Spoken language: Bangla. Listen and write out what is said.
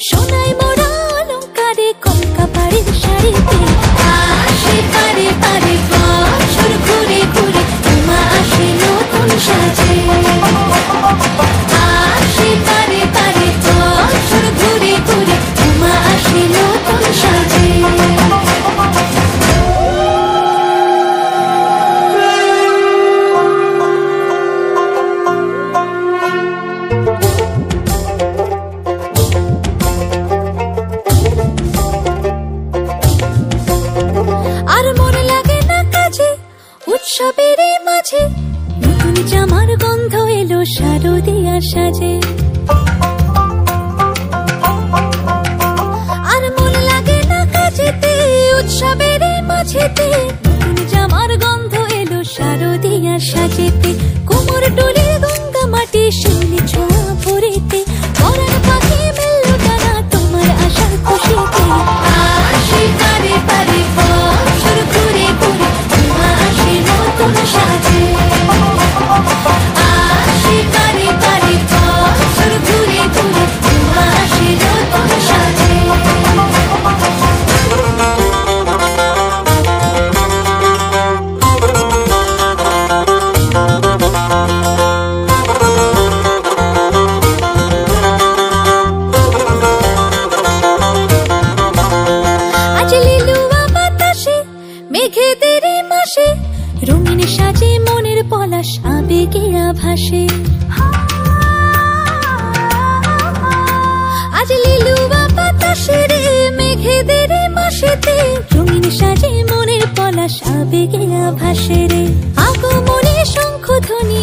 সোনায় মোড়া অলংকারে কলকা পাড়ের শাড়িতে আসে পারে পারে বছর ঘুরে ঘুরে তোমা আসে নতুন সাজে। আসে পারে পারে বছর ঘুরে ঘুরে তোমা আসে নতুন সাজে। আর মনে লাগে না কাজে উৎসবের মাঝে নতুন জামার গন্ধ এলো শারদিয়া সাজে। আর মনে লাগে না কাজেতে উৎসবের মাঝেতে নতুন জামার গন্ধ এলো শারদিয়া সাজেতে। কোমর ডোলে গঙ্গা মাটি শিউলি ছোঁয়া ভরেতে পরাণ পাখি মেললো ডানা তোমার আশার খুশিতে। আসে পারে পারে বছর ঘুরে ঘুরে তোমা আসে নতুন সাজে। আসে পারে পারে বছর ঘুরে ঘুরে তোমা আসে নতুন সাজে। আজ লিলুয়া বাতাসে মেঘেদের মাসে রঙিন সাজে মনের পলাশ আবেগে আভাসে। আজ লিলুয়া বাতাসে রে মেঘেদের মাসেতে রঙিন সাজে মনের পলাশ আবেগে আভাসে রে। আগমনে শঙ্খ ধ্বনি